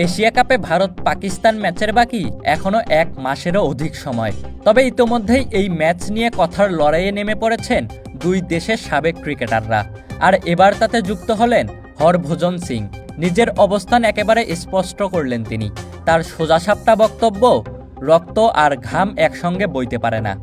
Asia কাপে ভারত পাকিস্তান ম্যাচের বাকি এখনো 1 মাসেরও অধিক সময়। তবে ইতোমধ্যেই এই ম্যাচ নিয়ে কথার লড়াইয়ে নেমে পড়েছেন দুই দেশের সাবেক ক্রিকেটাররা। আর এবার তাতে যুক্ত হলেন হরভজন সিং। নিজের অবস্থান একেবারে স্পষ্ট করলেন তিনি। তার সোজাসাপটা বক্তব্য, রক্ত আর ঘাম একসঙ্গে বইতে পারে না।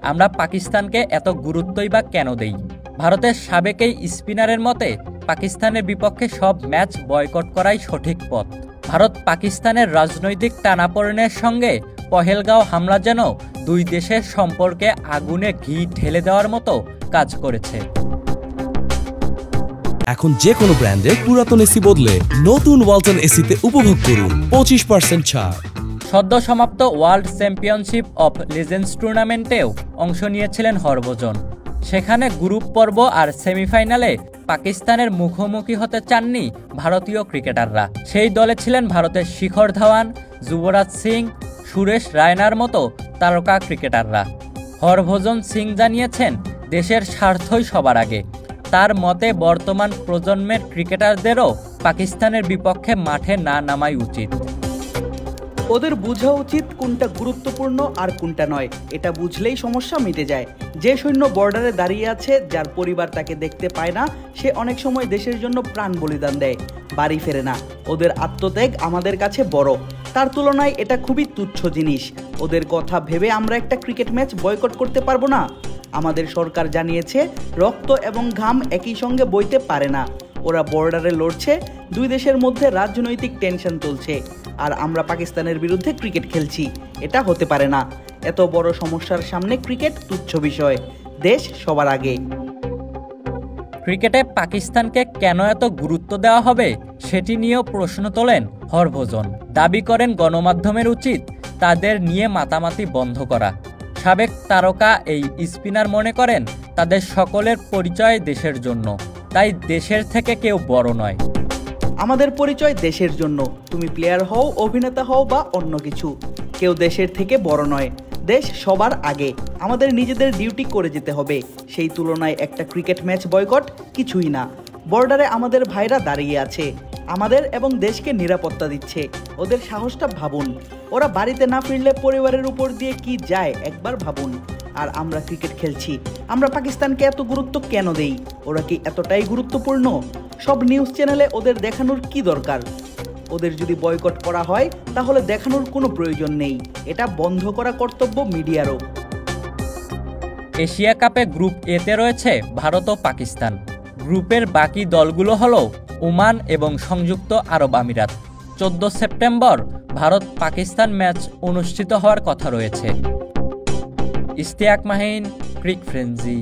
আমরা পাকিস্তানকে এত গুরুত্বই বা কেন দেই? ভারতের সাবেক এই স্পিনারের মতে পাকিস্তানের বিপক্ষে সব ম্যাচ বয়কট করাই সঠিক পথ। ভারত পাকিস্তানের রাজনৈতিক টানাপোড়েনের সঙ্গে পহেলগাঁও হামলা যেন দুই দেশের সম্পর্কে আগুনে ঘি ঢেলে দেওয়ার মতো কাজ করেছে। এখন যে কোনো ব্র্যান্ডের পুরাতন এসি বদলে নতুন ওয়ালটন এসিতে উপভোগ করুন 25% ছাড়। সদ্য সমাপ্ত ওয়ার্ল্ড চ্যাম্পিয়নশিপ অফ লিজেন্ডস টুর্নামেন্টেও অংশ নিয়েছিলেন হরভজন। সেখানে গ্রুপ পর্ব আর সেমিফাইনালে পাকিস্তানের মুখোমুখি হতে চাননি ভারতীয় ক্রিকেটাররা। সেই দলে ছিলেন ভারতের শিখর ধাওয়ান, যুবরাজ সিং, সুরেশ রায়নার মতো তারকা ক্রিকেটাররা। হরভজন সিং জানিয়েছেন, দেশের স্বার্থই সবার আগে। তার মতে বর্তমান প্রজন্মের ক্রিকেটারদেরও পাকিস্তানের বিপক্ষে মাঠে না নামাই উচিত। ওদের বোঝা উচিত কোনটা গুরুত্বপূর্ণ আর কোনটা নয়। এটা বুঝলেই সমস্যা মিটে যায়। যে সৈন্য বর্ডারে দাঁড়িয়ে আছে, যার পরিবার তাকে দেখতে পায় না, সে অনেক সময় দেশের জন্য প্রাণ বলিদান দেয়, বাড়ি ফেরে না। ওদের আত্মত্যাগ আমাদের কাছে বড়। তার তুলনায় এটা খুবই তুচ্ছ জিনিস। ওদের কথা ভেবে আমরা একটা ক্রিকেট ম্যাচ বয়কট করতে পারবো না? আমাদের সরকার জানিয়েছে রক্ত এবং ঘাম একই সঙ্গে বইতে পারে না। ওরা বর্ডারে লড়ছে, দুই দেশের মধ্যে রাজনৈতিক টেনশন চলছে, আর আমরা পাকিস্তানের বিরুদ্ধে ক্রিকেট খেলছি। এটা হতে পারে না। এত বড় সমস্যার সামনে ক্রিকেট তুচ্ছ বিষয়। দেশ সবার আগে। ক্রিকেটে পাকিস্তানকে কেন এত গুরুত্ব দেওয়া হবে সেটি নিয়েও প্রশ্ন তোলেন হরভজন। দাবি করেন গণমাধ্যমের উচিত তাদের নিয়ে মাতামাতি বন্ধ করা। সাবেক তারকা এই স্পিনার মনে করেন তাদের সকলের পরিচয় দেশের জন্য, তাই দেশের থেকে কেউ বড় নয়। আমাদের পরিচয় দেশের জন্য। তুমি প্লেয়ার হও, অভিনেতা হও বা অন্য কিছু, কেউ দেশের থেকে বড় নয়। দেশ সবার আগে। আমাদের নিজেদের ডিউটি করে যেতে হবে। সেই তুলনায় একটা ক্রিকেট ম্যাচ বয়কট কিছুই না। বর্ডারে আমাদের ভাইরা দাঁড়িয়ে আছে, আমাদের এবং দেশকে নিরাপত্তা দিচ্ছে। ওদের সাহসটা ভাবুন। ওরা বাড়িতে না ফিরলে পরিবারের উপর দিয়ে কি যায় একবার ভাবুন। আর আমরা ক্রিকেট খেলছি। আমরা পাকিস্তানকে এত গুরুত্ব কেন দেই? ওরা কি এতটাই গুরুত্বপূর্ণ? সব নিউজ চ্যানেলে ওদের দেখানোর কি দরকার? ওদের যদি বয়কট করা হয় তাহলে দেখানোর কোনো প্রয়োজন নেই। এটা বন্ধ করা কর্তব্য মিডিয়ারও। এশিয়া কাপে গ্রুপ এতে রয়েছে ভারত ও পাকিস্তান। গ্রুপের বাকি দলগুলো হলো ওমান এবং সংযুক্ত আরব আমিরাত। 14 সেপ্টেম্বর ভারত পাকিস্তান ম্যাচ অনুষ্ঠিত হওয়ার কথা রয়েছে। ইশতিয়াক মাহিন, ক্রিক ফ্রেঞ্জি।